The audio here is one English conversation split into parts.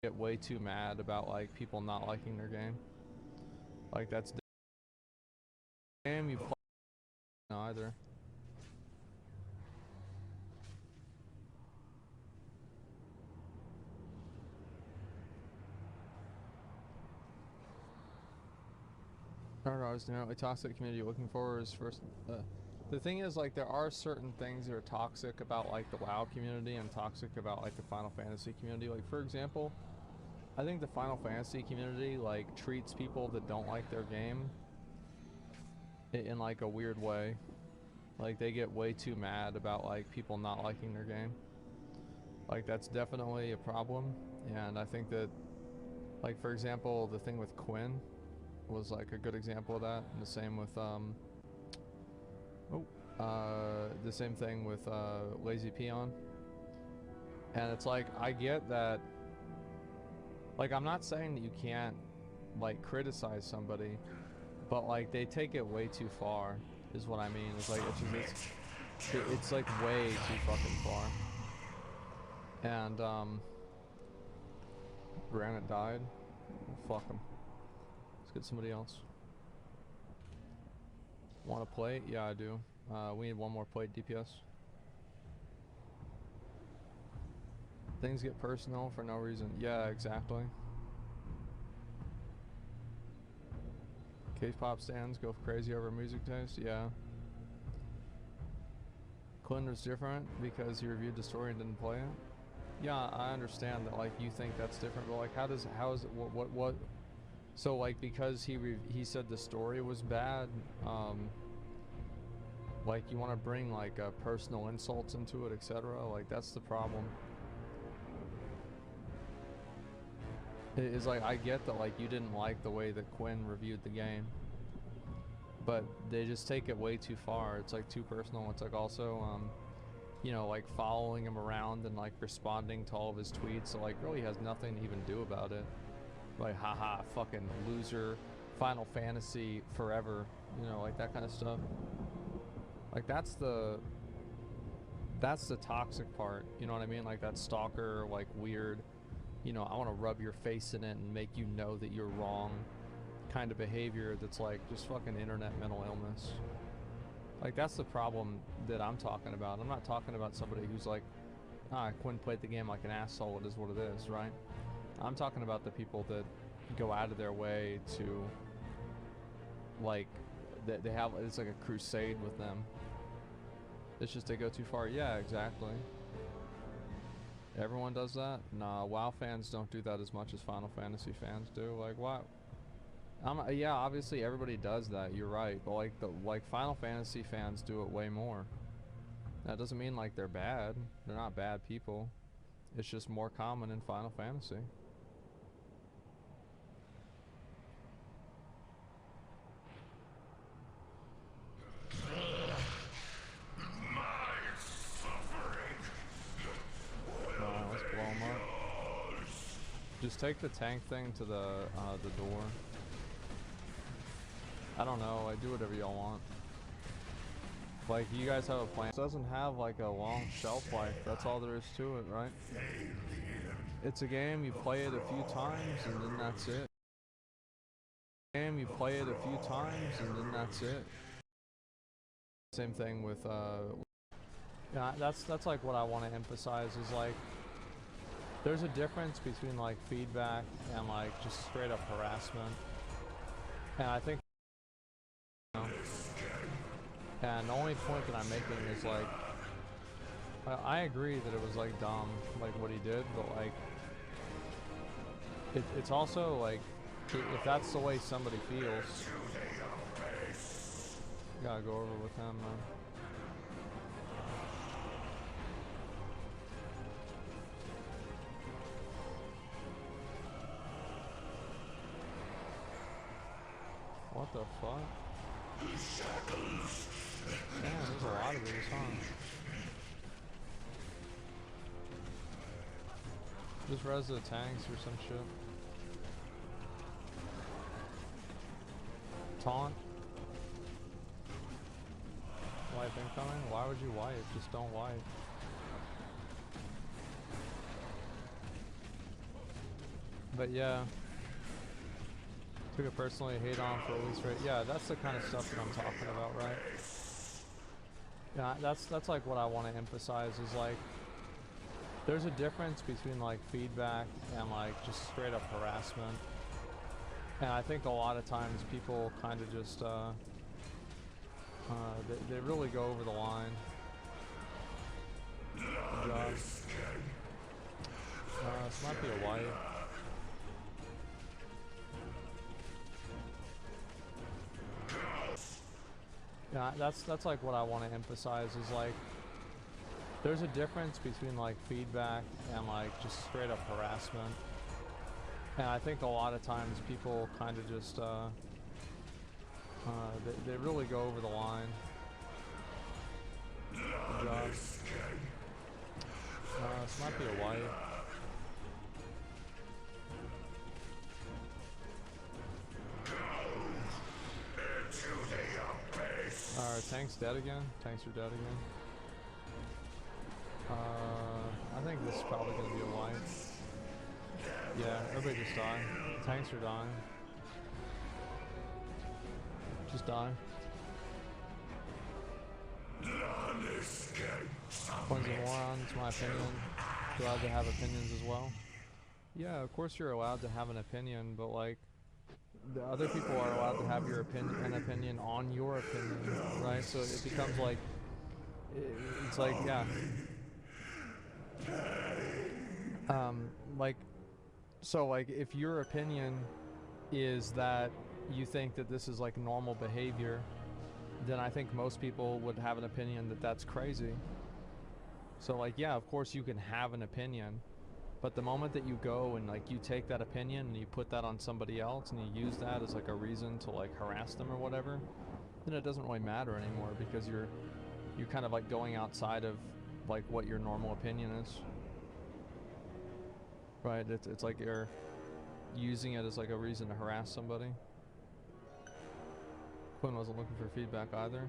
get way too mad about like people not liking their game. Like that's the game you play. No, either. I don't know. Is the toxic community looking for is first. The thing is, like, there are certain things that are toxic about like the WoW community and toxic about like the Final Fantasy community. Like, for example, I think the Final Fantasy community like treats people that don't like their game in like a weird way. Like, they get way too mad about like people not liking their game. Like, that's definitely a problem, and I think that, like, for example, the thing with Quinn was like a good example of that, and the same with the same thing with LazyPeon. And it's like, I get that, like, I'm not saying that you can't like criticize somebody, but like they take it way too far is what I mean. It's like it's like way too fucking far. And Granite died. Fuck him. Let's get somebody else. Want a plate? Yeah, I do. We need one more plate DPS. Things get personal for no reason. Yeah, exactly. K-pop stands go crazy over music taste. Yeah. Clinton's different because he reviewed the story and didn't play it. Yeah, I understand that, like, you think that's different, but like, how is it, what? So like, because he said the story was bad, like, you want to bring like personal insults into it, etc. Like, that's the problem. It's like, I get that, like, you didn't like the way that Quinn reviewed the game, but they just take it way too far. It's like too personal. It's like also, you know, like following him around and like responding to all of his tweets, so like really has nothing to even do about it. Like, haha, fucking loser, Final Fantasy forever, you know, like that kind of stuff. Like, that's the toxic part, you know what I mean? Like, that stalker, like, weird, you know, I want to rub your face in it and make you know that you're wrong kind of behavior that's like just fucking internet mental illness. Like, that's the problem that I'm talking about. I'm not talking about somebody who's like, Quinn played the game like an asshole, it is what it is, right? I'm talking about the people that go out of their way to, like, they have, it's like a crusade with them. It's just they go too far. Yeah, exactly. Everyone does that? Nah, WoW fans don't do that as much as Final Fantasy fans do. Like, what? Yeah, obviously everybody does that, you're right, but like Final Fantasy fans do it way more. That doesn't mean like they're bad. They're not bad people. It's just more common in Final Fantasy. Let's blow them up. Just take the tank thing to the door. I don't know, like, do whatever y'all want. Like, you guys have a plan. It doesn't have like a long shelf life, that's all there is to it, right? It's a game, you play it a few times and then that's it. You play it a few times and then that's it. Same thing with yeah, that's like what I want to emphasize is like, there's a difference between like feedback and like just straight up harassment. And I think, you know, and the only point that I'm making is like, I agree that it was like dumb, like what he did, but like, it's also like, if that's the way somebody feels, you gotta go over with him, man. What the fuck? Damn, there's a lot of these, huh? Just res the tanks or some shit. Taunt. Wipe incoming? Why would you wipe? Just don't wipe. But yeah, took it personally, hate on for release rate. Yeah, that's the kind of stuff that I'm talking about, right? Yeah, that's like what I want to emphasize is like, there's a difference between like feedback and like just straight up harassment. And I think a lot of times people kind of just, they really go over the line. Good job. This might be a white. Yeah, that's like what I want to emphasize is like, there's a difference between like feedback and like just straight up harassment. And I think a lot of times people kind of just, they really go over the line. Good job. This might be a white. Alright, tank's dead again. Tanks are dead again. I think this is probably gonna be a white. Yeah, everybody just die. Tanks are dying. Just die. Points of morons, my opinion. You're allowed to have opinions as well. Yeah, of course you're allowed to have an opinion, but like, the other people are allowed to have your opinion on your opinion, right? So it becomes like, it's like, yeah. Like, so like, if your opinion is that you think that this is like normal behavior, then I think most people would have an opinion that that's crazy. So like, yeah, of course you can have an opinion, but the moment that you go and like you take that opinion and you put that on somebody else and you use that as like a reason to like harass them or whatever, then it doesn't really matter anymore, because you're kind of like going outside of like what your normal opinion is. Right, it's like you're using it as like a reason to harass somebody. Quinn wasn't looking for feedback either.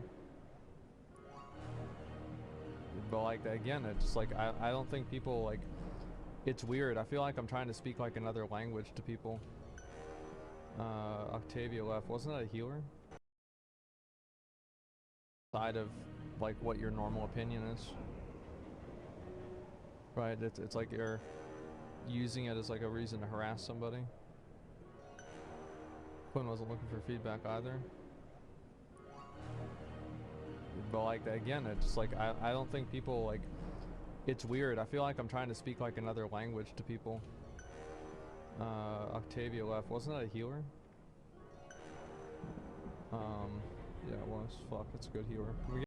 But like, again, it's just like, I don't think people like, it's weird. I feel like I'm trying to speak like another language to people. Octavia left. Wasn't that a healer? Side of like what your normal opinion is. Right, it's like you're using it as like a reason to harass somebody. Quinn wasn't looking for feedback either. But like, again, it's just like, I don't think people like, it's weird. I feel like I'm trying to speak like another language to people. Octavia left. Wasn't that a healer? Yeah, it was. Fuck, that's a good healer. Can we